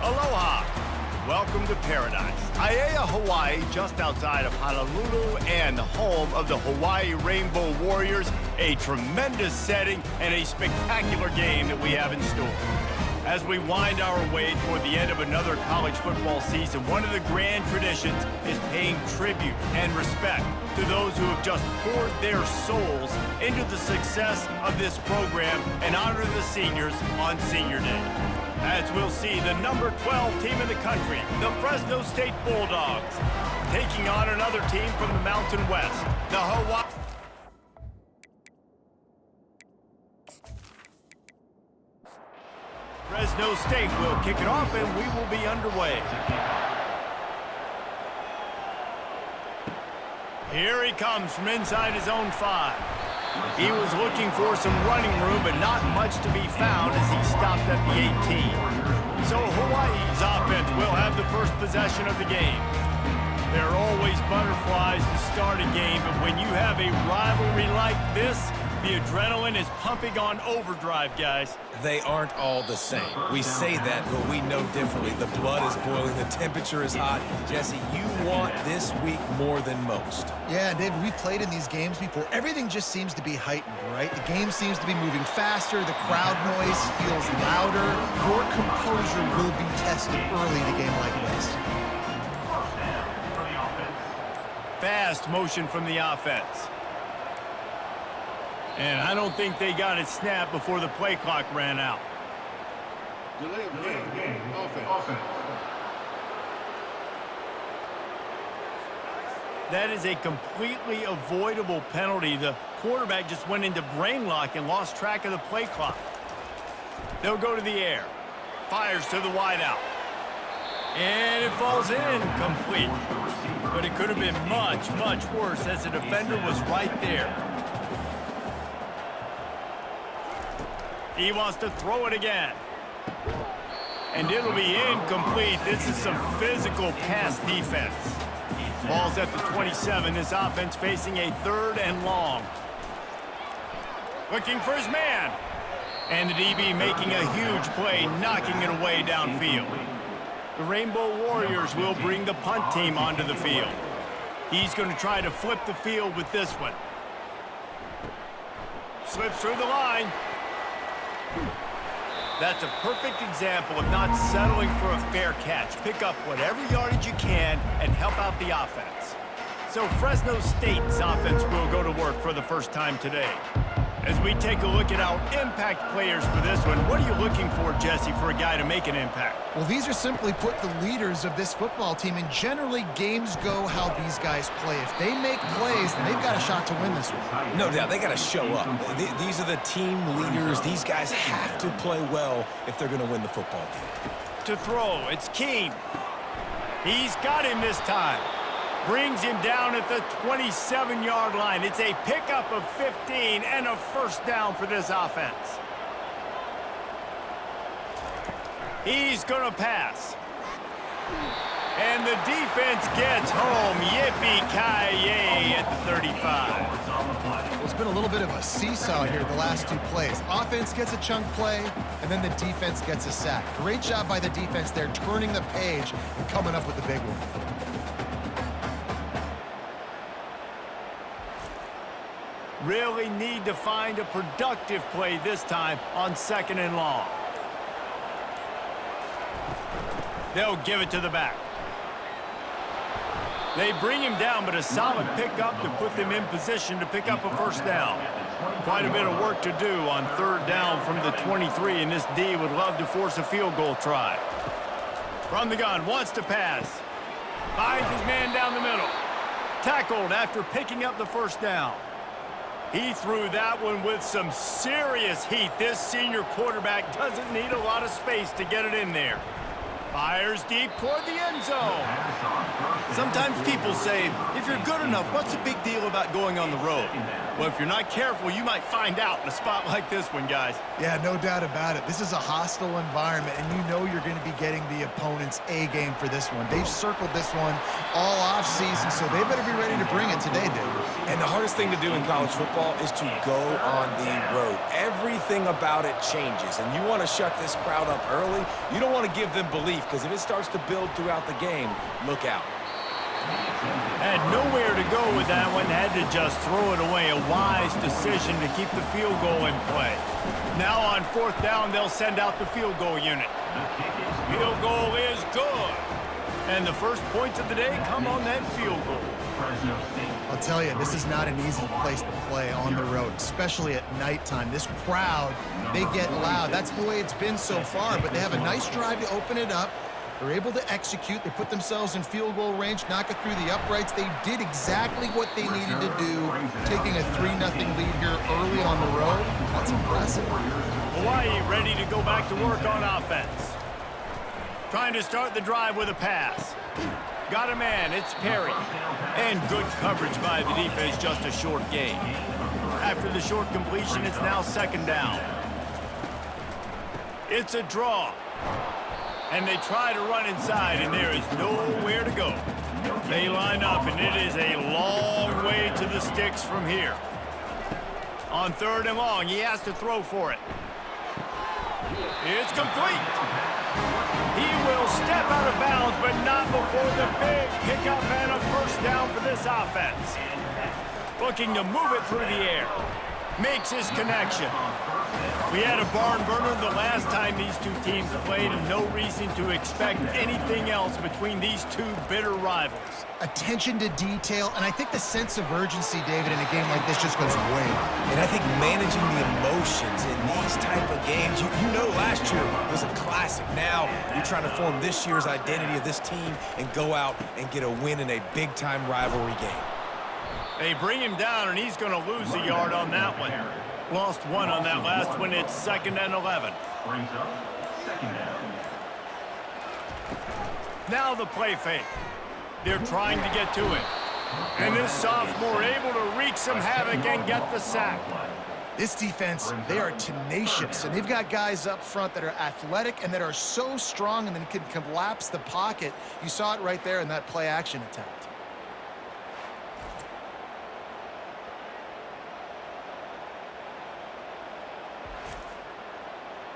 Aloha. Welcome to paradise. Aiea, Hawaii, just outside of Honolulu and the home of the Hawaii Rainbow Warriors. A tremendous setting and a spectacular game that we have in store. As we wind our way toward the end of another college football season, one of the grand traditions is paying tribute and respect to those who have just poured their souls into the success of this program and honor the seniors on Senior Day. As we'll see, the number 12 team in the country, the Fresno State Bulldogs, taking on another team from the Mountain West, the Hawaii. Fresno State will kick it off, and we will be underway. Here he comes from inside his own 5. He was looking for some running room, but not much to be found as he stopped at the 18. So Hawaii's offense will have the first possession of the game. There are always butterflies to start a game, but when you have a rivalry like this, the adrenaline is pumping on overdrive, guys. They aren't all the same. We say that, but we know differently. The blood is boiling, the temperature is hot. Jesse, you want this week more than most. Yeah, David, we've played in these games before. Everything just seems to be heightened, right? The game seems to be moving faster. The crowd noise feels louder. Your composure will be tested early in a game like this. Fast motion from the offense. And I don't think they got it snapped before the play clock ran out. Delay of game. Offense. That is a completely avoidable penalty. The quarterback just went into brain lock and lost track of the play clock. They'll go to the air. Fires to the wideout. And it falls in complete. But it could have been much, much worse as the defender was right there. He wants to throw it again. And it'll be incomplete. This is some physical pass defense. Ball's at the 27. This offense facing a 3rd and long. Looking for his man. And the DB making a huge play, knocking it away downfield. The Rainbow Warriors will bring the punt team onto the field. He's going to try to flip the field with this one. Slips through the line. That's a perfect example of not settling for a fair catch. Pick up whatever yardage you can and help out the offense. So Fresno State's offense will go to work for the first time today. As we take a look at our impact players for this one, what are you looking for, Jesse, for a guy to make an impact? Well, these are simply put the leaders of this football team, and generally games go how these guys play. If they make plays, then they've got a shot to win this one. No doubt, they got to show up. These are the team leaders. These guys have to play well if they're going to win the football game. To throw, it's Keene. He's got him this time. Brings him down at the 27-yard line. It's a pickup of 15 and a first down for this offense. He's going to pass. And the defense gets home. Yippee-ki-yay at the 35. Well, it's been a little bit of a seesaw here the last 2 plays. Offense gets a chunk play, and then the defense gets a sack. Great job by the defense there, turning the page and coming up with the big one. Really need to find a productive play this time on 2nd and long. They'll give it to the back. They bring him down, but a solid pickup to put them in position to pick up a first down. Quite a bit of work to do on 3rd down from the 23, and this D would love to force a field goal try. From the gun, wants to pass. Finds his man down the middle. Tackled after picking up the first down. He threw that one with some serious heat. This senior quarterback doesn't need a lot of space to get it in there. Fires deep toward the end zone. Sometimes people say, if you're good enough, what's the big deal about going on the road? Well, if you're not careful, you might find out in a spot like this one, guys. Yeah, no doubt about it. This is a hostile environment, and you know you're going to be getting the opponent's A game for this one. They've circled this one all off season, so they better be ready to bring it today, dude. And the hardest thing to do in college football is to go on the road. Everything about it changes, and you want to shut this crowd up early. You don't want to give them belief, because if it starts to build throughout the game, look out. Had nowhere to go with that one, had to just throw it away. A wise decision to keep the field goal in play. Now on 4th down, they'll send out the field goal unit. Field goal is good. And the first points of the day come on that field goal. I'll tell you, this is not an easy place to play on the road, especially at nighttime. This crowd, they get loud. That's the way it's been so far, but they have a nice drive to open it up. They're able to execute. They put themselves in field goal range, knock it through the uprights. They did exactly what they needed to do, taking a 3-0 lead here early on the road. That's impressive. Hawaii ready to go back to work on offense. Trying to start the drive with a pass. Got a man, it's Perry. And good coverage by the defense, just a short gain. After the short completion, it's now 2nd down. It's a draw. And they try to run inside, and there is nowhere to go. They line up, and it is a long way to the sticks from here. On 3rd and long, he has to throw for it. It's complete. He will step out of bounds, but not before the big pickup and a 1st down for this offense. Looking to move it through the air. Makes his connection. We had a barn burner the last time these two teams played, and no reason to expect anything else between these two bitter rivals. Attention to detail, and I think the sense of urgency, David, in a game like this just goes way up. And I think managing the emotions in these type of games, you know last year was a classic. Now you're trying to form this year's identity of this team and go out and get a win in a big-time rivalry game. They bring him down, and he's going to lose a yard on that one. Lost 1 on that last one. It's 2nd and 11. Now the play fake. They're trying to get to it. And this sophomore able to wreak some havoc and get the sack. This defense, they are tenacious, and they've got guys up front that are athletic and that are so strong and then can collapse the pocket. You saw it right there in that play-action attempt.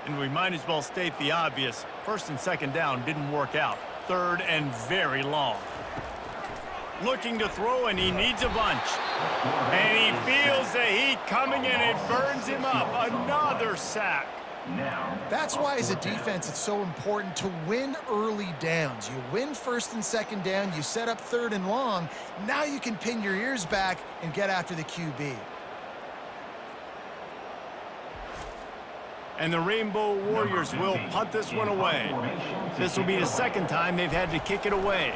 And we might as well state the obvious. 1st and 2nd down didn't work out. 3rd and very long. Looking to throw, and he needs a bunch. And he feels the heat coming, and it burns him up. Another sack. That's why, as a defense, it's so important to win early downs. You win 1st and 2nd down, you set up 3rd and long. Now you can pin your ears back and get after the QB. And the Rainbow Warriors will punt this one away. This will be the 2nd time they've had to kick it away.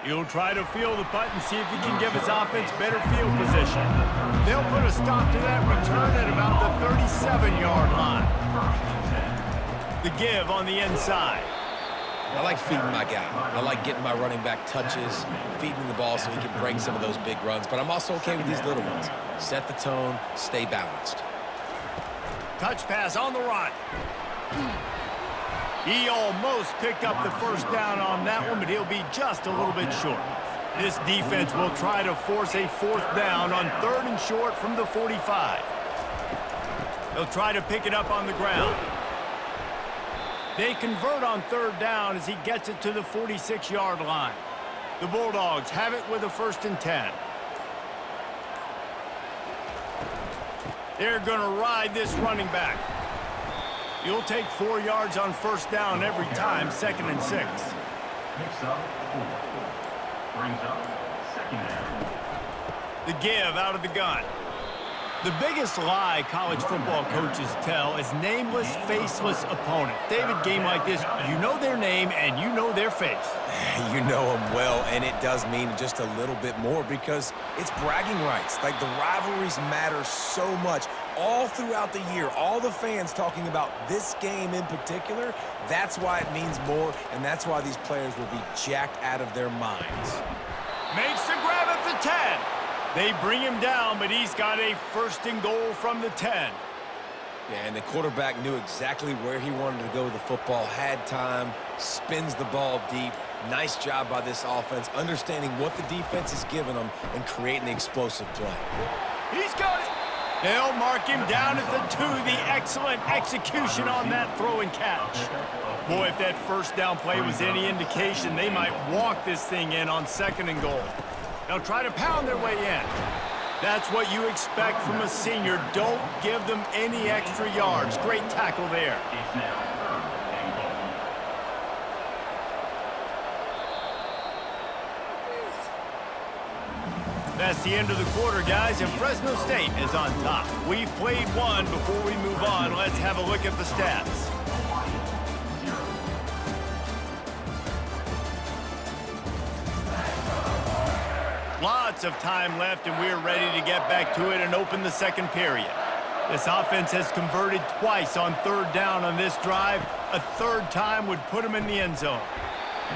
He'll try to field the punt and see if he can give his offense better field position. They'll put a stop to that return at about the 37-yard line. The give on the inside. I like feeding my guy. I like getting my running back touches, feeding the ball so he can break some of those big runs. But I'm also okay with these little ones. Set the tone, stay balanced. Touch pass on the run. He almost picked up the 1st down on that one, but he'll be just a little bit short. This defense will try to force a 4th down on 3rd and short from the 45. They'll try to pick it up on the ground. They convert on 3rd down as he gets it to the 46-yard line. The Bulldogs have it with a 1st and 10. They're going to ride this running back. You'll take 4 yards on 1st down every time, 2nd and 6. Picks up 4. Brings up 2nd down. The give out of the gun. The biggest lie college football coaches tell is nameless, faceless opponent. David, game like this, you know their name and you know their face. You know them well, and it does mean just a little bit more because it's bragging rights. Like, the rivalries matter so much all throughout the year. All the fans talking about this game in particular, that's why it means more, and that's why these players will be jacked out of their minds. Makes the grab at the 10. They bring him down, but he's got a 1st and goal from the 10. Yeah, and the quarterback knew exactly where he wanted to go with the football, had time, spins the ball deep, Nice job by this offense, understanding what the defense is giving them and creating the explosive play. He's got it. They'll mark him down at the 2. The excellent execution on that throw and catch. Boy, if that first down play was any indication, they might walk this thing in on 2nd and goal. They'll try to pound their way in. That's what you expect from a senior. Don't give them any extra yards. Great tackle there. It's now 3rd and goal. That's the end of the quarter, guys, and Fresno State is on top. We've played one. Before we move on, let's have a look at the stats. Lots of time left, and we're ready to get back to it and open the 2nd period. This offense has converted twice on 3rd down on this drive. A 3rd time would put him in the end zone.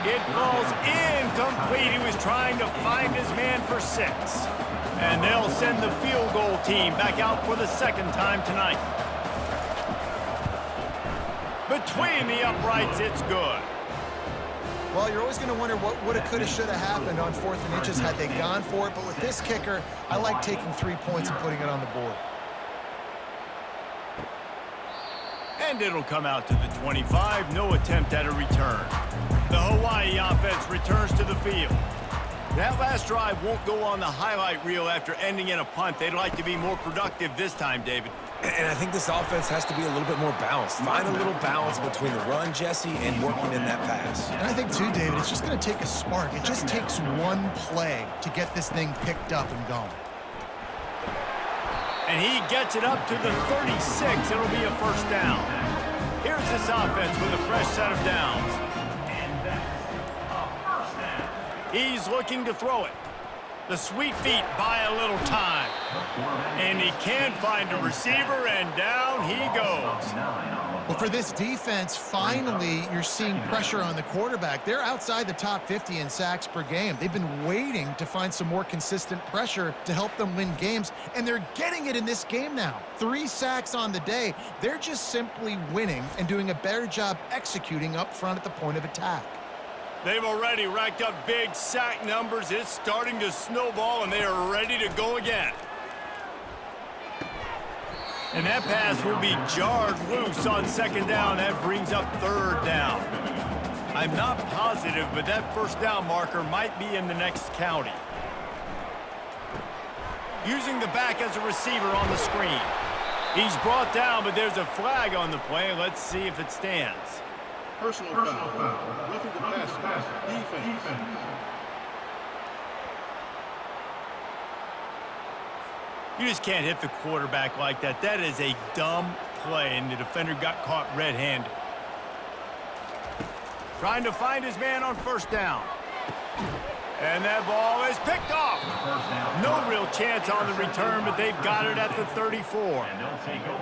It falls incomplete. He was trying to find his man for 6. And they'll send the field goal team back out for the 2nd time tonight. Between the uprights, it's good. Well, you're always going to wonder what woulda, coulda, shoulda happened on 4th and inches had they gone for it. But with this kicker, I like taking 3 points and putting it on the board. And it'll come out to the 25. No attempt at a return. The Hawaii offense returns to the field. That last drive won't go on the highlight reel after ending in a punt. They'd like to be more productive this time, David. And I think this offense has to be a little bit more balanced. Find a little balance between the run, Jesse, and working in that pass. And I think, too, David, it's just going to take a spark. It just takes one play to get this thing picked up and going. And he gets it up to the 36. It'll be a 1st down. Here's this offense with a fresh set of downs. And that's a 1st down. He's looking to throw it. The sweet feet buy a little time. And he can't find a receiver, and down he goes. Well, for this defense, finally, you're seeing pressure on the quarterback. They're outside the top 50 in sacks per game. They've been waiting to find some more consistent pressure to help them win games, and they're getting it in this game now. 3 sacks on the day. They're just simply winning and doing a better job executing up front at the point of attack. They've already racked up big sack numbers. It's starting to snowball, and they are ready to go again. And that pass will be jarred loose on 2nd down. That brings up 3rd down. I'm not positive, but that 1st down marker might be in the next county. Using the back as a receiver on the screen. He's brought down, but there's a flag on the play. Let's see if it stands. Personal foul. Roughing the passer. Defense. You just can't hit the quarterback like that. That is a dumb play, and the defender got caught red-handed. Trying to find his man on 1st down. And that ball is picked off. No real chance on the return, but they've got it at the 34.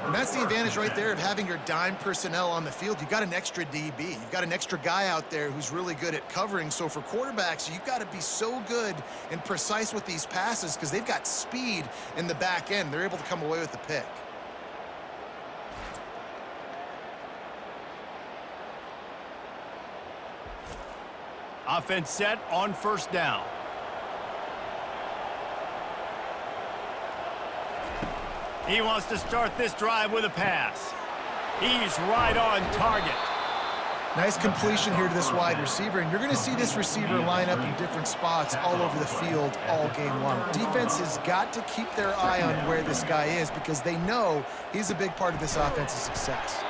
And that's the advantage right there of having your dime personnel on the field. You've got an extra DB. You've got an extra guy out there who's really good at covering. So for quarterbacks, you've got to be so good and precise with these passes because they've got speed in the back end. They're able to come away with the pick. Offense set on 1st down. He wants to start this drive with a pass. He's right on target. Nice completion here to this wide receiver, and you're going to see this receiver line up in different spots all over the field all game long. Defense has got to keep their eye on where this guy is because they know he's a big part of this offense's success.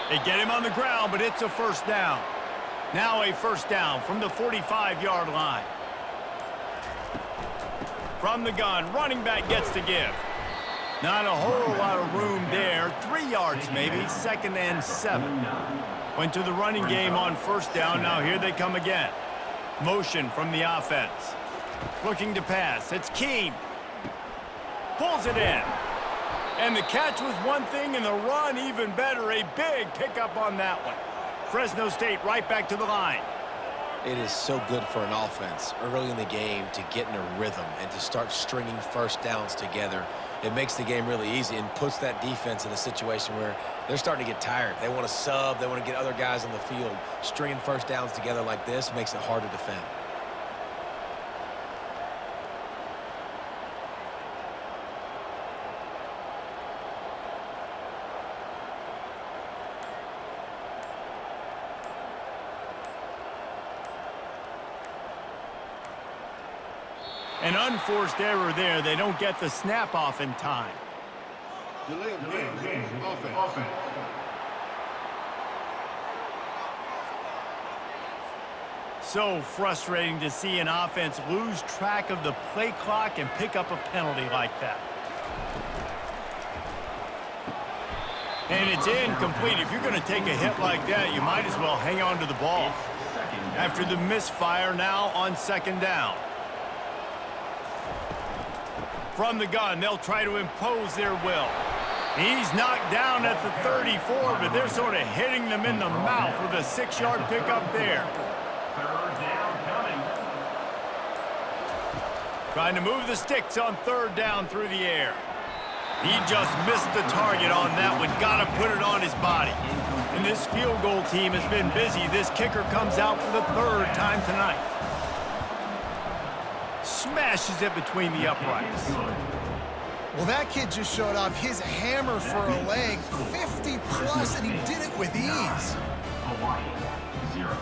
They get him on the ground, but it's a 1st down. Now a 1st down from the 45-yard line. From the gun, running back gets to give. Not a whole lot of room there. 3 yards maybe, 2nd and 7. Went to the running game on 1st down. Now here they come again. Motion from the offense. Looking to pass. It's Keene. Pulls it in. And the catch was one thing, and the run even better. A big pickup on that one. Fresno State right back to the line. It is so good for an offense early in the game to get in a rhythm and to start stringing 1st downs together. it makes the game really easy and puts that defense in a situation where they're starting to get tired. They want to sub. They want to get other guys on the field. Stringing first downs together like this makes it hard to defend. An unforced error there. They don't get the snap off in time. Delay of game. Offense. So frustrating to see an offense lose track of the play clock and pick up a penalty like that. And it's incomplete. If you're going to take a hit like that, you might as well hang on to the ball. After the misfire, now on second down. From the gun, they'll try to impose their will. He's knocked down at the 34, but they're sort of hitting them in the mouth with a 6-yard pickup there. Third down coming. Trying to move the sticks on third down through the air. He just missed the target on that one. Got to put it on his body. And this field goal team has been busy. This kicker comes out for the third time tonight. Smashes it between the uprights. Well, that kid just showed off his hammer for a leg, 50-plus, and he did it with ease. Hawaii, 0.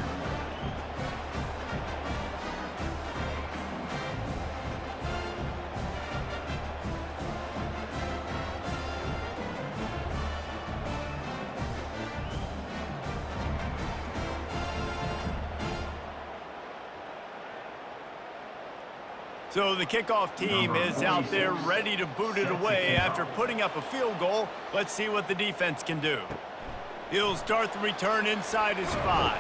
So the kickoff team is out there ready to boot it away after putting up a field goal. Let's see what the defense can do. He'll start the return inside his 5.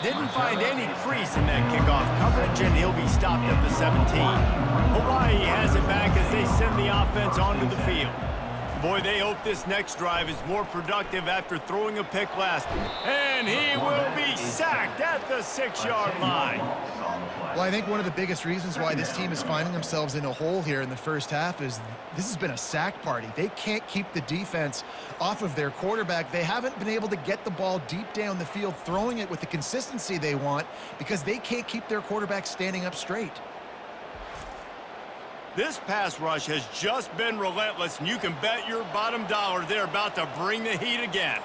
Didn't find any crease in that kickoff coverage, and he'll be stopped at the 17. Hawaii has it back as they send the offense onto the field. Boy, they hope this next drive is more productive after throwing a pick last. And he will be sacked at the 6-yard line. Well, I think one of the biggest reasons why this team is finding themselves in a hole here in the first half is this has been a sack party. They can't keep the defense off of their quarterback. They haven't been able to get the ball deep down the field, throwing it with the consistency they want because they can't keep their quarterback standing up straight. This pass rush has just been relentless, and you can bet your bottom dollar they're about to bring the heat again.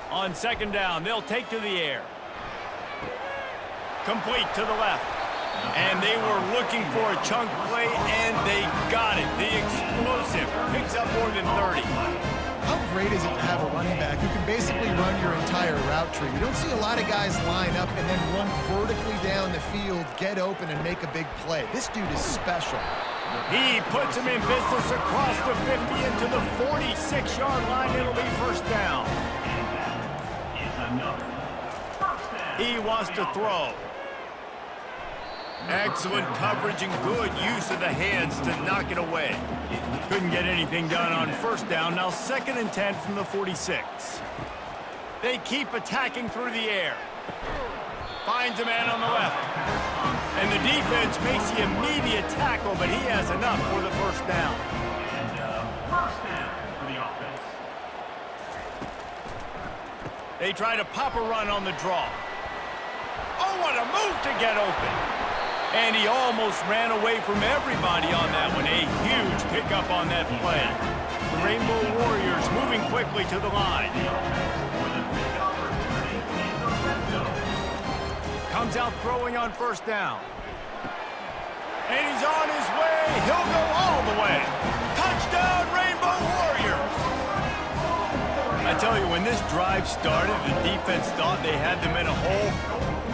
On second down, they'll take to the air. Complete to the left. And they were looking for a chunk play, and they got it. The explosive picks up more than 30. How great is it to have a running back who can basically run your entire route tree? We don't see a lot of guys line up and then run vertically down the field, get open, and make a big play. This dude is special. He puts him in business across the 50 into the 46-yard line. It'll be first down. He wants to throw. Excellent coverage and good use of the hands to knock it away. Couldn't get anything done on first down. Now 2nd and 10 from the 46. They keep attacking through the air. Finds a man on the left. And the defense makes the immediate tackle, but he has enough for the first down. And first down for the offense. They try to pop a run on the draw. Oh, what a move to get open. And he almost ran away from everybody on that one. A huge pickup on that play. The Rainbow Warriors moving quickly to the line. Comes out throwing on first down. And he's on his way. He'll go all the way. Touchdown, Rainbow Warriors. I tell you, when this drive started, the defense thought they had them in a hole.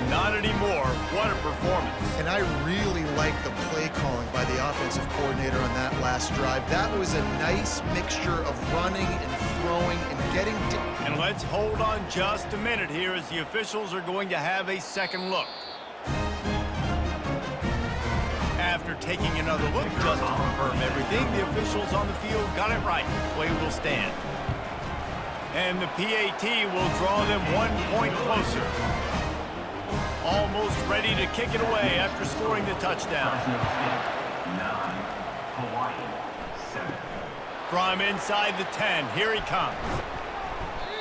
Not anymore. What a performance. And I really like the play calling by the offensive coordinator on that last drive. That was a nice mixture of running and throwing and getting... And let's hold on just a minute here as the officials are going to have a second look. After taking another look just to confirm everything, the officials on the field got it right. Play will stand. And the PAT will draw them 1 point closer. Almost ready to kick it away after scoring the touchdown. Hawaii, From inside the 10, here he comes.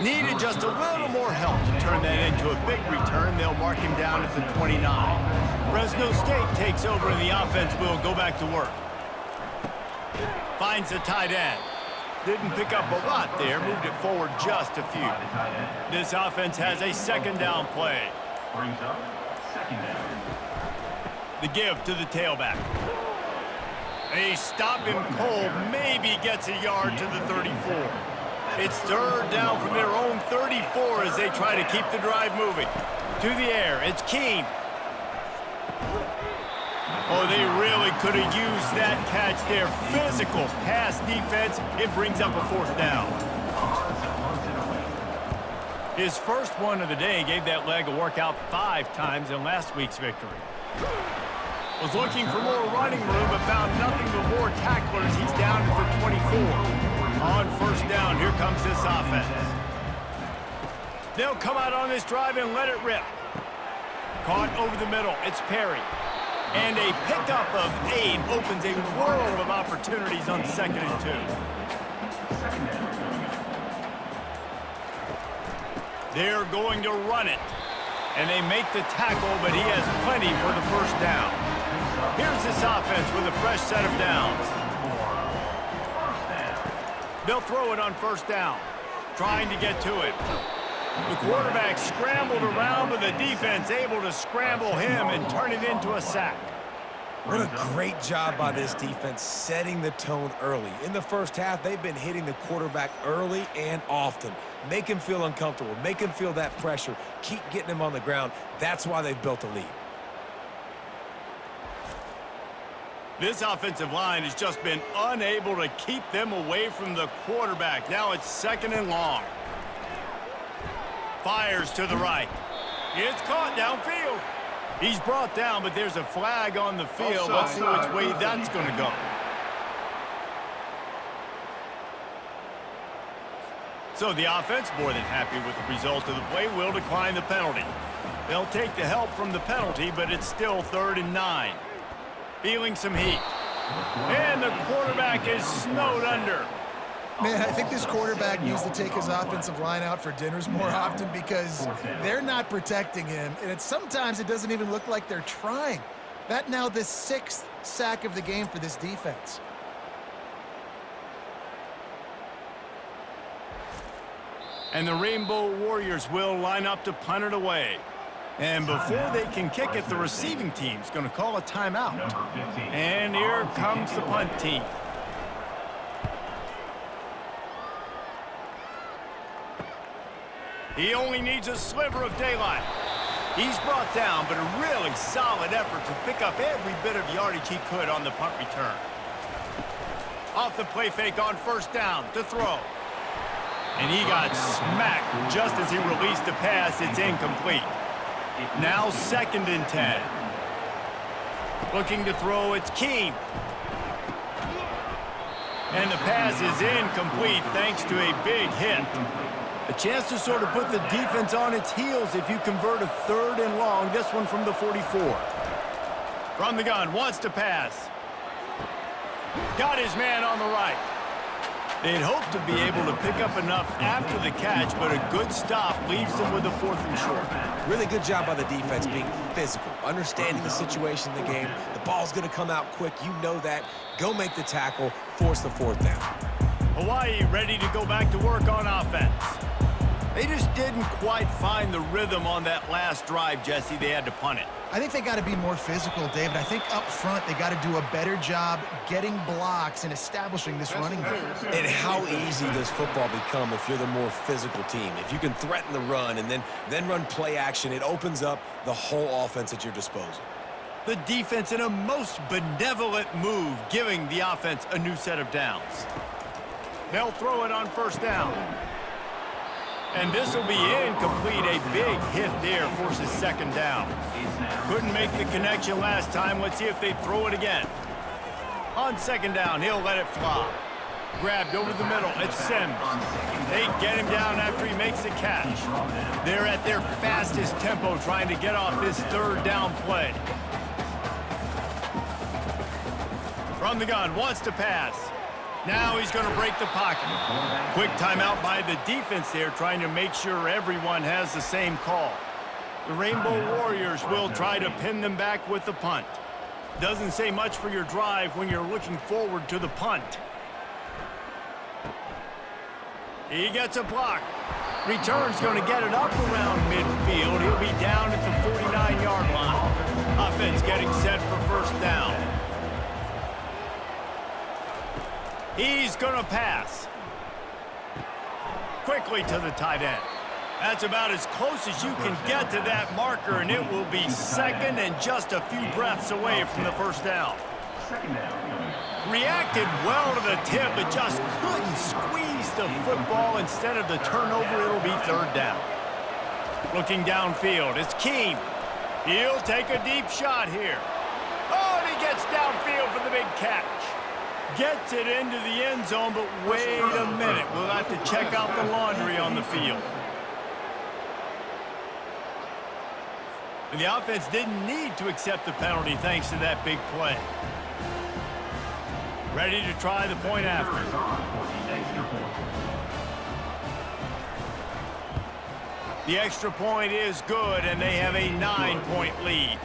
Needed just a little more help to turn that into a big return. They'll mark him down at the 29. Fresno State takes over and the offense will go back to work. Finds the tight end. Didn't pick up a lot there, moved it forward just a few. This offense has a second down play. Brings up second down. The give to the tailback. They stop him cold, maybe gets a yard to the 34. It's third down from their own 34 as they try to keep the drive moving. To the air, it's Keene. Oh, they really could have used that catch there. Physical pass defense. It brings up a fourth down. His first one of the day gave that leg a workout 5 times in last week's victory. Was looking for more running room, but found nothing but more tacklers. He's down to the 24. On first down, here comes this offense. They'll come out on this drive and let it rip. Caught over the middle. It's Perry. And a pickup of 8 opens a world of opportunities on 2nd and 2. They're going to run it. And they make the tackle, but he has plenty for the first down. Here's this offense with a fresh set of downs. They'll throw it on first down, trying to get to it. The quarterback scrambled around, but the defense able to scramble him and turn it into a sack. What a great job by this defense setting the tone early. In the first half, they've been hitting the quarterback early and often. Make him feel uncomfortable. Make him feel that pressure. Keep getting him on the ground. That's why they've built a lead. This offensive line has just been unable to keep them away from the quarterback. Now it's 2nd and long. Fires to the right. It's caught downfield. He's brought down, but there's a flag on the field. Let's see which way that's going to go. So the offense, more than happy with the result of the play, will decline the penalty. They'll take the help from the penalty, but it's still 3rd and 9. Feeling some heat. And the quarterback is snowed under. Man, I think this quarterback needs to take his offensive line out for dinners more often because they're not protecting him. And sometimes it doesn't even look like they're trying. That now the 6th sack of the game for this defense. And the Rainbow Warriors will line up to punt it away. And before they can kick it, the receiving team's going to call a timeout. And here comes the punt team. He only needs a sliver of daylight. He's brought down, but a really solid effort to pick up every bit of yardage he could on the punt return. Off the play fake on first down to throw. And he got smacked just as he released the pass. It's incomplete. Now 2nd and 10. Looking to throw, it's Keene. And the pass is incomplete thanks to a big hit. A chance to sort of put the defense on its heels if you convert a 3rd and long. This one from the 44. From the gun, wants to pass. Got his man on the right. They'd hope to be able to pick up enough after the catch, but a good stop leaves them with a 4th and short. Really good job by the defense being physical, understanding the situation in the game. The ball's going to come out quick. You know that. Go make the tackle, force the 4th down. Hawaii ready to go back to work on offense. They just didn't quite find the rhythm on that last drive, Jesse. They had to punt it. I think they got to be more physical, David. I think up front they got to do a better job getting blocks and establishing this running game. And how easy does football become if you're the more physical team? If you can threaten the run and then run play action, it opens up the whole offense at your disposal. The defense in a most benevolent move, giving the offense a new set of downs. They'll throw it on first down. And this will be incomplete. A big hit there forces 2nd down. Couldn't make the connection last time. Let's see if they throw it again. On 2nd down, he'll let it fly. Grabbed over the middle. It's Sims. They get him down after he makes the catch. They're at their fastest tempo trying to get off this 3rd down play. From the gun, wants to pass. Now he's going to break the pocket. Quick timeout by the defense there, trying to make sure everyone has the same call. The Rainbow Warriors will try to pin them back with the punt. Doesn't say much for your drive when you're looking forward to the punt. He gets a block. Return's going to get it up around midfield. He'll be down at the 49-yard line. Offense getting set for first down. He's going to pass. Quickly to the tight end. That's about as close as you can get to that marker, and it will be second and just a few breaths away from the first down. Reacted well to the tip, but just couldn't squeeze the football. Instead of the turnover, it'll be third down. Looking downfield, it's Keene. He'll take a deep shot here. Oh, and he gets downfield for the big catch. Gets it into the end zone, but wait a minute. We'll have to check out the laundry on the field. And the offense didn't need to accept the penalty thanks to that big play. Ready to try the point after. The extra point is good, and they have a 9-point lead.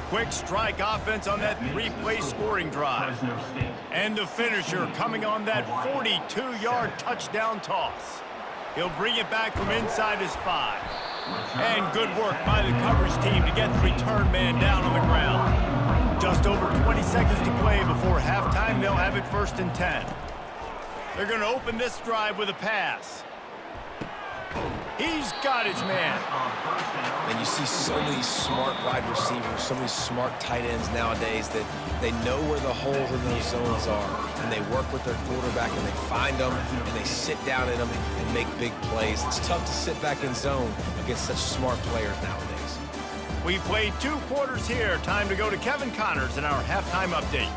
Quick strike offense on that three-play scoring drive. And the finisher coming on that 42-yard touchdown toss. He'll bring it back from inside his 5. And good work by the coverage team to get the return man down on the ground. Just over 20 seconds to play before halftime. They'll have it 1st and 10. They're going to open this drive with a pass. He's got his man. And you see so many smart wide receivers, so many smart tight ends nowadays that they know where the holes in those zones are. And they work with their quarterback, and they find them, and they sit down in them and make big plays. It's tough to sit back in zone against such smart players nowadays. We played 2 quarters here. Time to go to Kevin Connors in our halftime update.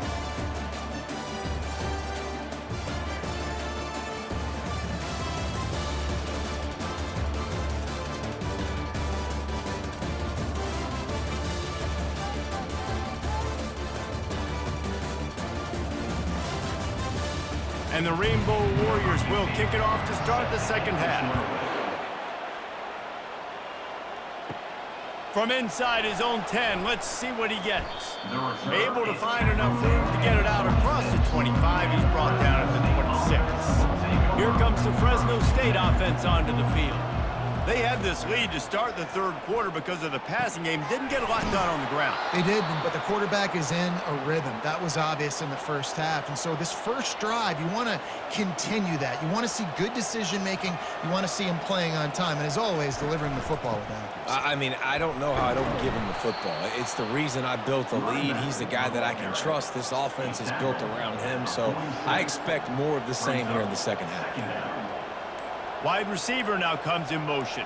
And the Rainbow Warriors will kick it off to start the second half. From inside his own 10, let's see what he gets. Able to find enough room to get it out across the 25. He's brought down at the 26. Here comes the Fresno State offense onto the field. They had this lead to start the third quarter because of the passing game. Didn't get a lot done on the ground. They did, but the quarterback is in a rhythm. That was obvious in the first half. And so this first drive, you want to continue that. You want to see good decision-making. You want to see him playing on time. And as always, delivering the football with accuracy. I mean, I don't know how I don't give him the football. It's the reason I built the lead. He's the guy that I can trust. This offense is built around him. So I expect more of the same here in the second half. Wide receiver now comes in motion.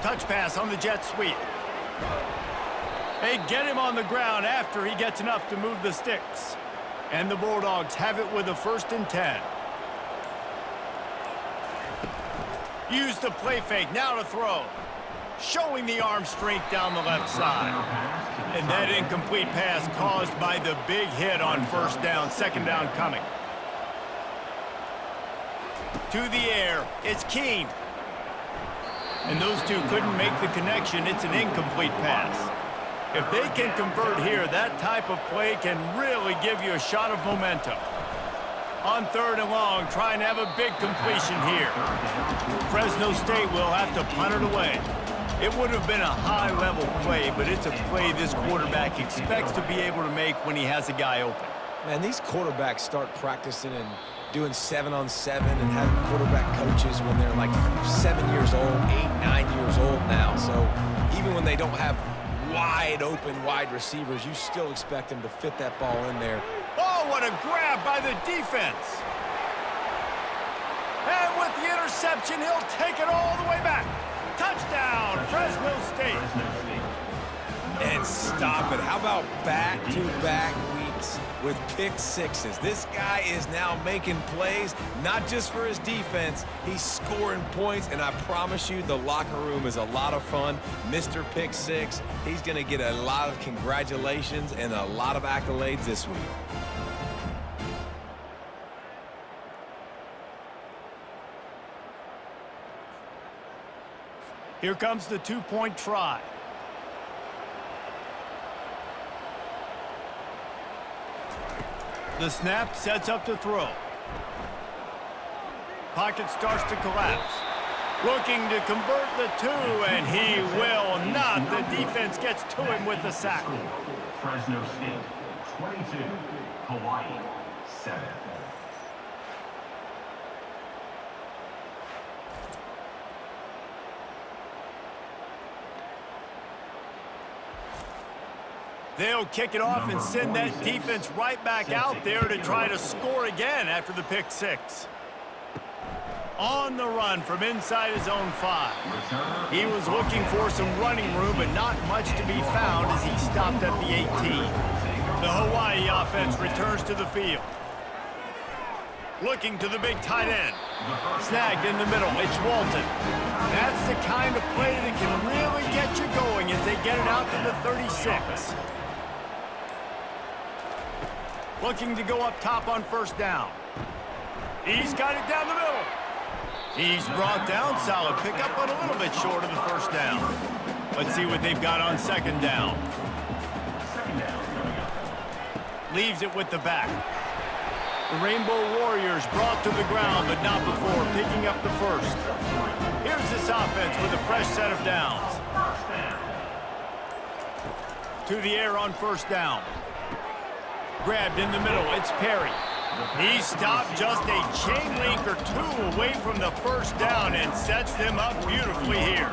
Touch pass on the jet sweep. They get him on the ground after he gets enough to move the sticks. And the Bulldogs have it with a 1st and 10. Use the play fake, now to throw. Showing the arm strength down the left side. And that incomplete pass caused by the big hit on first down, second down coming. To the air, it's Keene. And those two couldn't make the connection. It's an incomplete pass. If they can convert here, that type of play can really give you a shot of momentum. On 3rd and long, trying to have a big completion here. Fresno State will have to punt it away. It would have been a high-level play, but it's a play this quarterback expects to be able to make when he has a guy open. Man, these quarterbacks start practicing and doing 7-on-7 and having quarterback coaches when they're like 7 years old, 8, 9 years old now. So even when they don't have wide open wide receivers, you still expect them to fit that ball in there. Oh, what a grab by the defense. And with the interception, he'll take it all the way back. Touchdown, Fresno State. And stop it. How about back-to-back weeks with pick sixes? This guy is now making plays, not just for his defense. He's scoring points, and I promise you the locker room is a lot of fun. Mr. Pick Six, he's going to get a lot of congratulations and a lot of accolades this week. Here comes the two-point try. The snap sets up the throw. Pocket starts to collapse. Looking to convert the two, and he will not. The defense gets to him with the sack. Fresno State, 22. Hawaii, 7. They'll kick it off and send that defense right back out there to try to score again after the pick six. On the run from inside his own 5. He was looking for some running room, but not much to be found as he stopped at the 18. The Hawaii offense returns to the field. Looking to the big tight end. Snagged in the middle. It's Walton. That's the kind of play that can really get you going as they get it out to the 36. Looking to go up top on first down. He's got it down the middle. He's brought down. Solid pickup, but a little bit short of the first down. Let's see what they've got on second down. Leaves it with the back. The Rainbow Warriors brought to the ground, but not before picking up the first. Here's this offense with a fresh set of downs. To the air on first down. Grabbed in the middle. It's Perry. He stopped just a chain link or two away from the first down and sets them up beautifully here.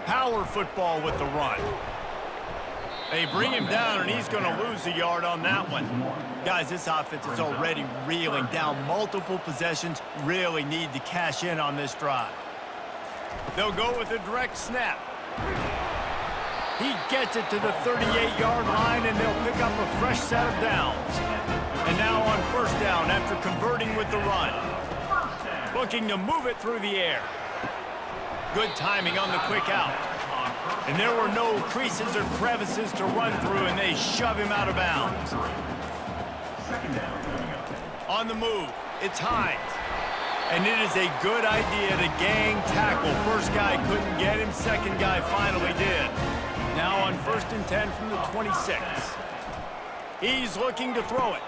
Power football with the run. They bring him down, and he's going to lose a yard on that one. Guys, this offense is already reeling down multiple possessions. Really need to cash in on this drive. They'll go with a direct snap. He gets it to the 38-yard line, and they'll pick up a fresh set of downs. And now on first down after converting with the run. Looking to move it through the air. Good timing on the quick out. And there were no creases or crevices to run through, and they shove him out of bounds. On the move, it's Hines. And it is a good idea to gang tackle. First guy couldn't get him, second guy finally did. Now on 1st and 10 from the 26. He's looking to throw it.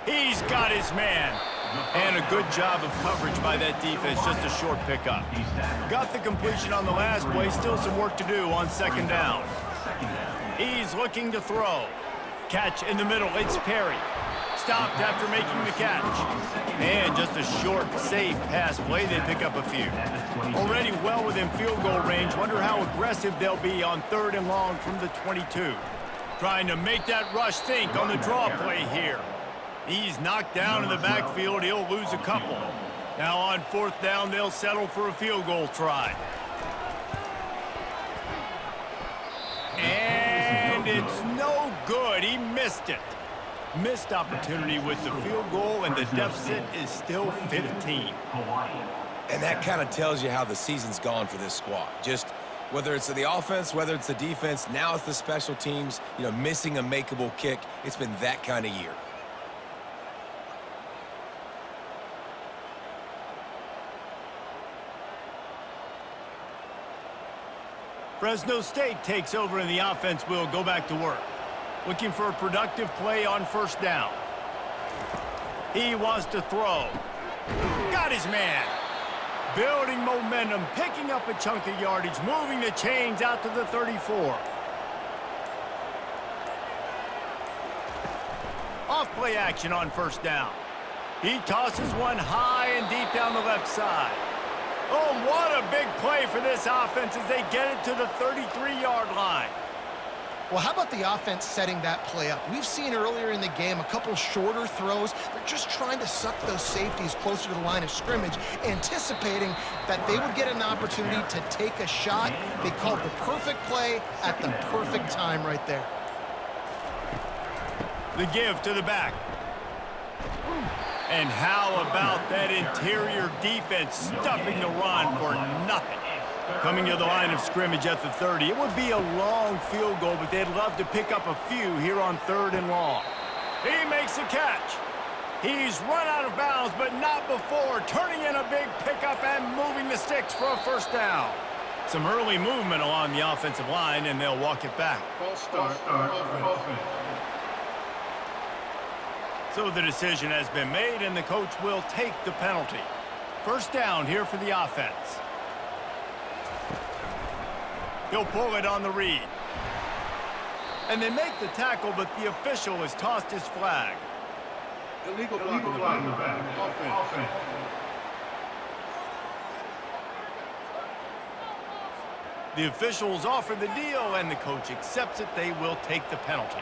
He's got his man. And a good job of coverage by that defense, just a short pickup. Got the completion on the last play, still some work to do on second down. He's looking to throw. Catch in the middle, it's Perry. Stopped after making the catch. And just a short, safe pass play, they pick up a few. Already well within field goal range. Wonder how aggressive they'll be on 3rd and long from the 22. Trying to make that rush think on the draw play here. He's knocked down in the backfield. He'll lose a couple. Now on 4th down, they'll settle for a field goal try. And it's no good. He missed it. Missed opportunity with the field goal, and the deficit is still 15. And that kind of tells you how the season's gone for this squad. Just whether it's the offense, whether it's the defense, now it's the special teams, missing a makeable kick. It's been that kind of year. Fresno State takes over, and the offense will go back to work. Looking for a productive play on first down. He wants to throw. Got his man. Building momentum, picking up a chunk of yardage, moving the chains out to the 34. Off play action on first down. He tosses one high and deep down the left side. Oh, what a big play for this offense as they get it to the 33-yard line. Well, how about the offense setting that play up? We've seen earlier in the game a couple shorter throws. They're just trying to suck those safeties closer to the line of scrimmage, anticipating that they would get an opportunity to take a shot. They called the perfect play at the perfect time right there. The give to the back. And how about that interior defense stuffing the run for nothing? Coming to the line of scrimmage at the 30. It would be a long field goal, but they'd love to pick up a few here on 3rd and long. He makes the catch. He's run out of bounds, but not before turning in a big pickup and moving the sticks for a first down. Some early movement along the offensive line, and they'll walk it back. False start. Offense. So the decision has been made, and the coach will take the penalty. First down here for the offense. He'll pull it on the read. And they make the tackle, but the official has tossed his flag. Illegal block in the back. Offense. The officials offer the deal, and the coach accepts it. They will take the penalty.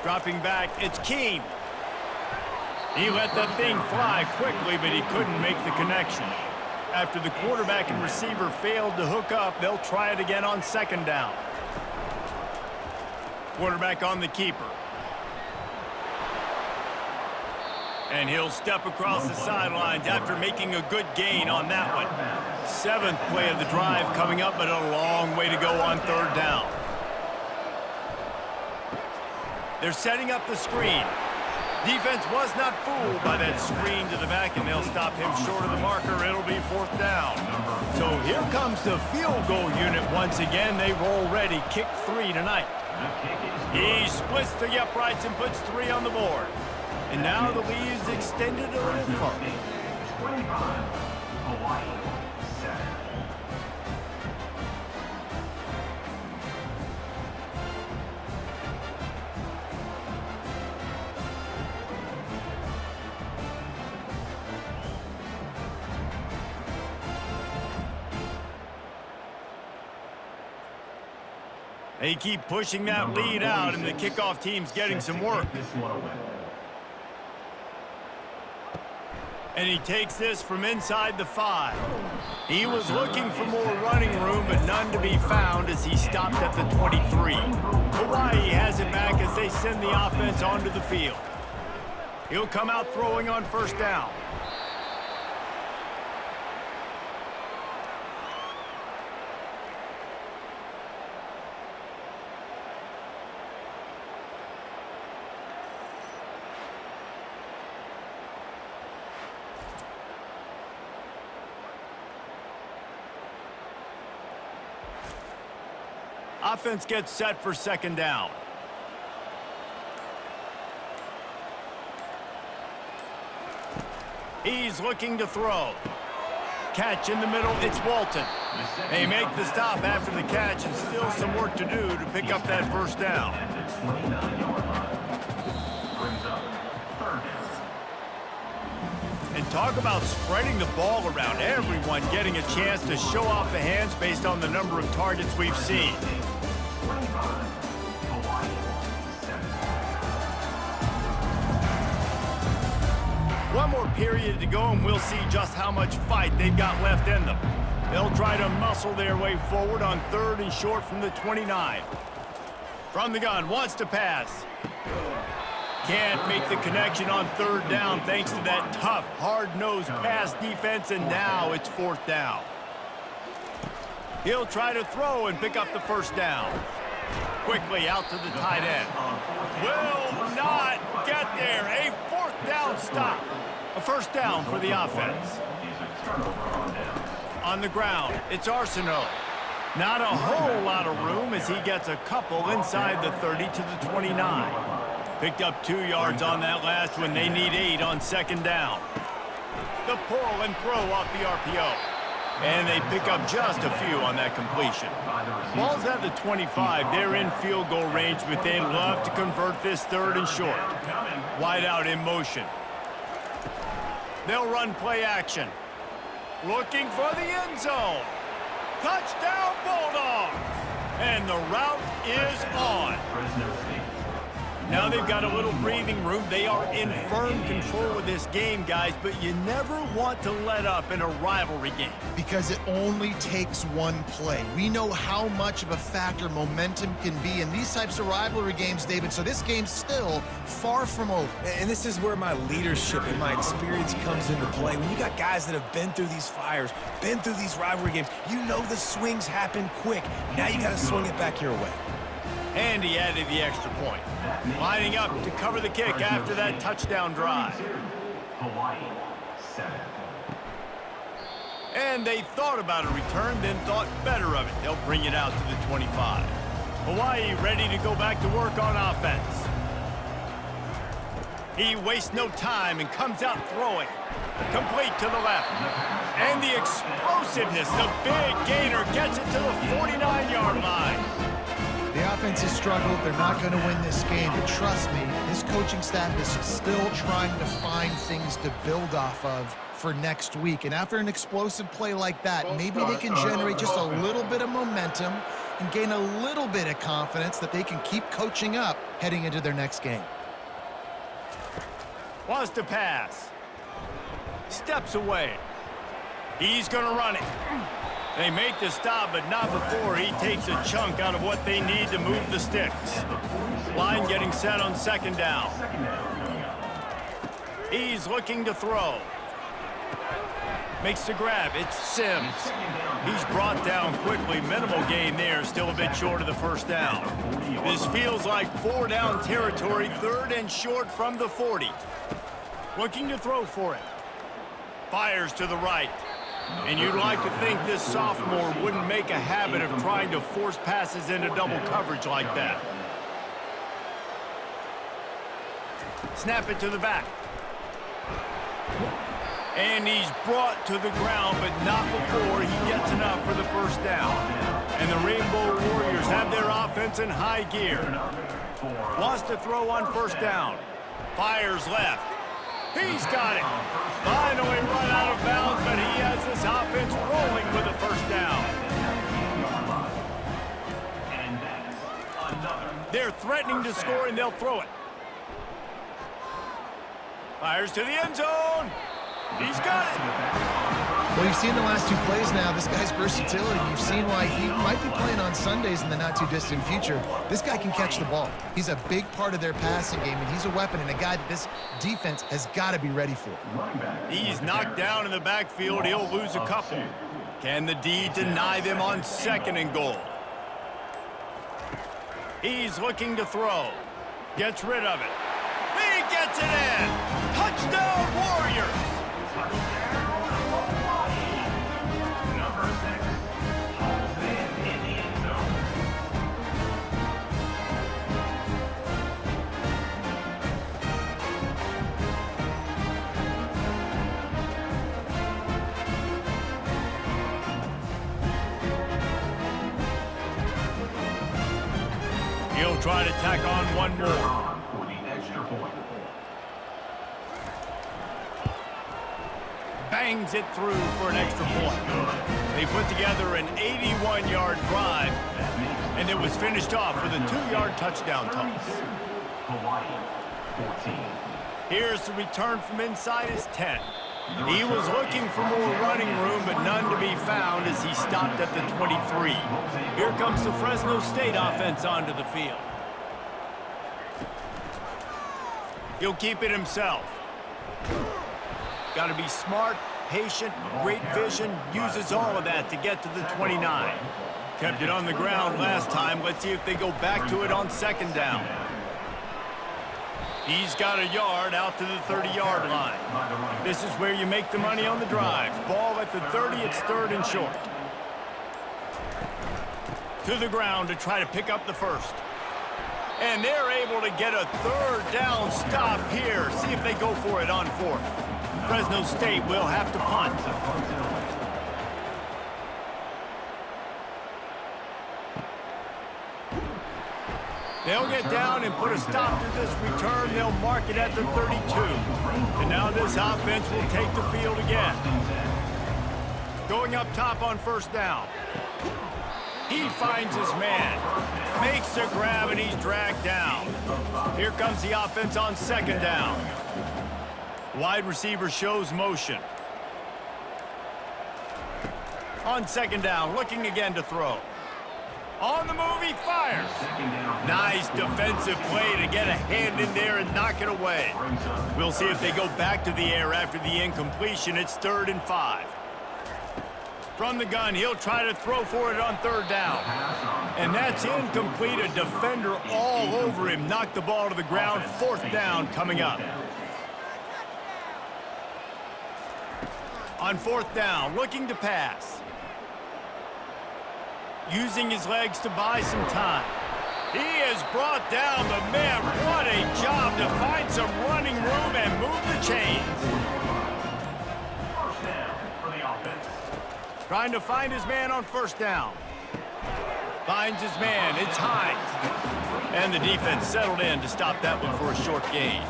Dropping back, it's Keene. He let that thing fly quickly, but he couldn't make the connection. After the quarterback and receiver failed to hook up, they'll try it again on second down. Quarterback on the keeper. And he'll step across the sidelines after making a good gain on that one. Seventh play of the drive coming up, but a long way to go on third down. They're setting up the screen. Defense was not fooled by that screen to the back, and they'll stop him short of the marker. It'll be fourth down. So here comes the field goal unit once again. They've already kicked 3 tonight. He splits the uprights and puts 3 on the board. And now the lead is extended a little further. 25, Hawaii, 7. They keep pushing that lead out, and the kickoff team's getting some work. And he takes this from inside the 5. He was looking for more running room, but none to be found as he stopped at the 23. Hawaii has it back as they send the offense onto the field. He'll come out throwing on first down. Offense gets set for second down. He's looking to throw. Catch in the middle, it's Walton. They make the stop after the catch, and still some work to do to pick up that first down. And talk about spreading the ball around. Everyone getting a chance to show off the hands based on the number of targets we've seen. One more period to go, and we'll see just how much fight they've got left in them. They'll try to muscle their way forward on third and short from the 29. From the gun, wants to pass. Can't make the connection on third down thanks to that tough, hard-nosed pass defense, and now it's fourth down. He'll try to throw and pick up the first down. Quickly out to the tight end. Will not get there. A fourth down stop. A first down for the offense. On the ground, it's Arsenault. Not a whole lot of room as he gets a couple inside the 30 to the 29. Picked up 2 yards on that last one. They need 8 on second down. The pull and throw off the RPO. And they pick up just a few on that completion. Ball's at the 25. They're in field goal range, but they'd love to convert this third and short. Wide out in motion. They'll run play action. Looking for the end zone. Touchdown, Bulldogs! And the route is on. Now they've got a little breathing room. They are in firm control of this game, guys, but you never want to let up in a rivalry game. Because it only takes one play. We know how much of a factor momentum can be in these types of rivalry games, David, so this game's still far from over. And this is where my leadership and my experience comes into play. When you got guys that have been through these fires, been through these rivalry games, you know the swings happen quick. Now you got to swing it back your way. And he added the extra point. Lining up to cover the kick after that touchdown drive. Hawaii 7. And they thought about a return, then thought better of it. They'll bring it out to the 25. Hawaii ready to go back to work on offense. He wastes no time and comes out throwing. Complete to the left. And the explosiveness, the big gainer gets it to the 49-yard line. The offense has struggled. They're not going to win this game, but trust me, this coaching staff is still trying to find things to build off of for next week. And after an explosive play like that, maybe they can generate just a little bit of momentum and gain a little bit of confidence that they can keep coaching up heading into their next game. Wants to pass. Steps away. He's going to run it. They make the stop, but not before he takes a chunk out of what they need to move the sticks. Line getting set on second down. He's looking to throw. Makes the grab. It's Sims. He's brought down quickly. Minimal gain there. Still a bit short of the first down. This feels like 4-down territory. 3rd and short from the 40. Looking to throw for it. Fires to the right. And you'd like to think this sophomore wouldn't make a habit of trying to force passes into double coverage like that. Snap it to the back. And he's brought to the ground, but not before he gets enough for the first down. And the Rainbow Warriors have their offense in high gear. Wants to throw on first down. Fires left. He's got it. Finally run out of bounds, but he has this offense rolling with a first down. They're threatening to score, and they'll throw it. Fires to the end zone. He's got it. Well, you've seen the last 2 plays now. This guy's versatility. You've seen why he might be playing on Sundays in the not-too-distant future. This guy can catch the ball. He's a big part of their passing game, and he's a weapon and a guy that this defense has got to be ready for. He's knocked down in the backfield. He'll lose a couple. Can the D deny them on 2nd and goal? He's looking to throw. Gets rid of it. He gets it in. Touchdown, Warriors. He'll try to tack on one more. For the extra point. Bangs it through for an extra point. They put together an 81-yard drive, and it was finished off with a 2-yard touchdown toss. Hawaii 14. Here's the return from inside his 10. He was looking for more running room, but none to be found as he stopped at the 23. Here comes the Fresno State offense onto the field. He'll keep it himself. Got to be smart, patient, great vision, uses all of that to get to the 29. Kept it on the ground last time. Let's see if they go back to it on 2nd down. He's got a yard out to the 30-yard line. This is where you make the money on the drive. Ball at the 30, it's 3rd and short. To the ground to try to pick up the first. And they're able to get a 3rd down stop here. See if they go for it on 4th. Fresno State will have to punt. They'll get down and put a stop to this return. They'll mark it at the 32. And now this offense will take the field again. Going up top on first down. He finds his man. Makes a grab, and he's dragged down. Here comes the offense on 2nd down. Wide receiver shows motion. On 2nd down, looking again to throw. On the move, he fires. Nice defensive play to get a hand in there and knock it away. We'll see if they go back to the air after the incompletion. It's 3rd and 5. From the gun, he'll try to throw for it on third down. And that's incomplete. A defender all over him. Knocked the ball to the ground. Fourth down coming up. On fourth down, looking to pass. Using his legs to buy some time. He has brought down the man. What a job to find some running room and move the chains. First down for the offense. Trying to find his man on first down. Finds his man. It's Hines. And the defense settled in to stop that one for a short gain.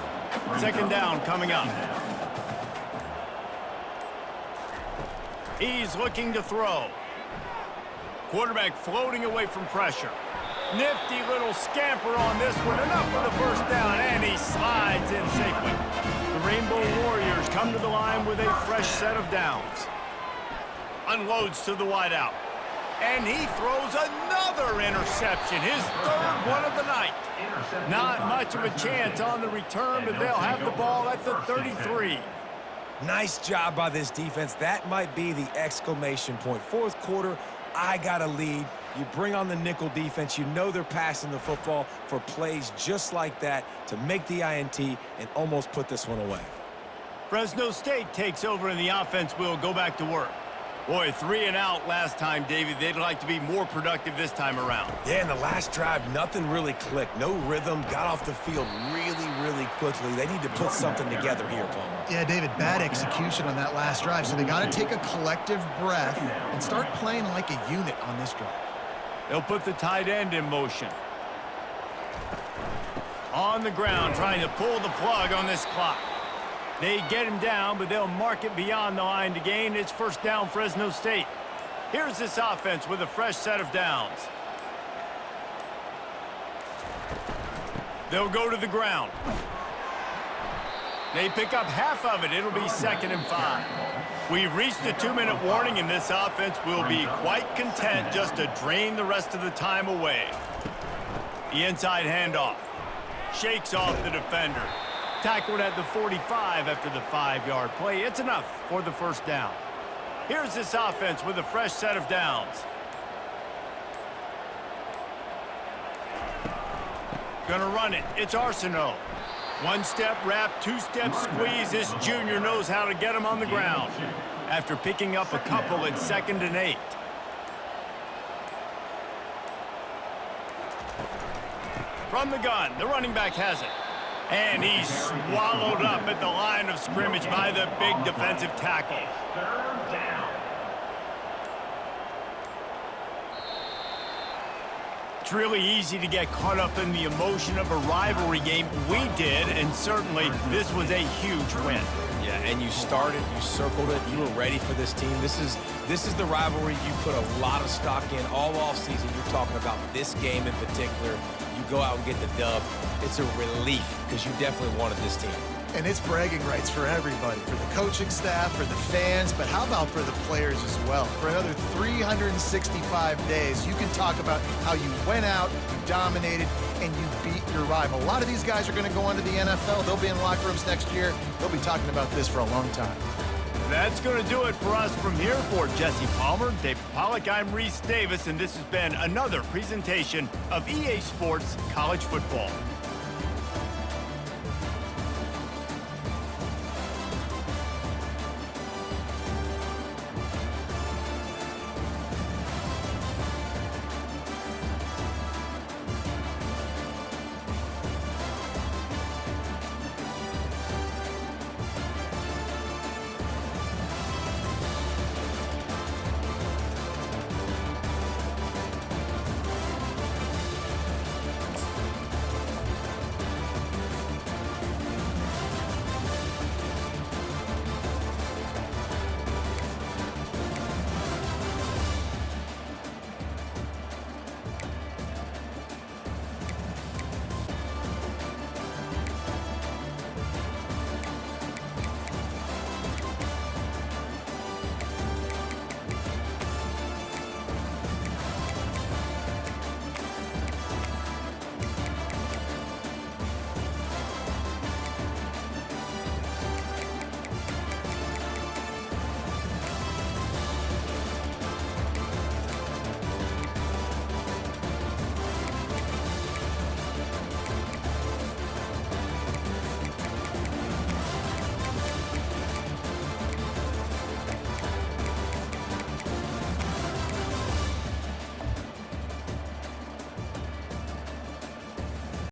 Second down coming up. He's looking to throw. Quarterback floating away from pressure. Nifty little scamper on this one. Enough for the first down, and he slides in safely. The Rainbow Warriors come to the line with a fresh set of downs. Unloads to the wideout. And he throws another interception, his third one of the night. Not much of a chance on the return, but they'll have the ball at the 33. Nice job by this defense. That might be the exclamation point. Fourth quarter, I got a lead. You bring on the nickel defense. You know they're passing the football for plays just like that to make the INT and almost put this one away. Fresno State takes over and the offense will go back to work. Boy, 3 and out last time, David. They'd like to be more productive this time around. Yeah, in the last drive, nothing really clicked. No rhythm. Got off the field really quickly. They need to put something together here, Palmer. Yeah, David, bad execution on that last drive, so they got to take a collective breath and start playing like a unit on this drive. They'll put the tight end in motion. On the ground, trying to pull the plug on this clock. They get him down, but they'll mark it beyond the line to gain. It's first down, Fresno State. Here's this offense with a fresh set of downs. They'll go to the ground. They pick up half of it. It'll be 2nd and 5. We've reached a 2-minute warning, and this offense will be quite content just to drain the rest of the time away. The inside handoff. Shakes off the defender. Tackled at the 45 after the 5-yard play. It's enough for the first down. Here's this offense with a fresh set of downs. Gonna run it. It's Arsenault. One-step wrap, two-step squeeze. This junior knows how to get him on the ground. After picking up a couple, it's 2nd and 8. From the gun, the running back has it. And he's swallowed up at the line of scrimmage by the big defensive tackle. Third down. It's really easy to get caught up in the emotion of a rivalry game. We did, and certainly this was a huge win. Yeah, and you started, you circled it, you were ready for this team. This is the rivalry you put a lot of stock in all offseason. You're talking about this game in particular. You go out and get the dub. It's a relief because you definitely wanted this team. And it's bragging rights for everybody, for the coaching staff, for the fans, but how about for the players as well? For another 365 days, you can talk about how you went out, you dominated, and you beat your rival. A lot of these guys are going to go on to the NFL. They'll be in locker rooms next year. They'll be talking about this for a long time. That's going to do it for us from here. For Jesse Palmer, David Pollack, I'm Reese Davis, and this has been another presentation of EA Sports College Football.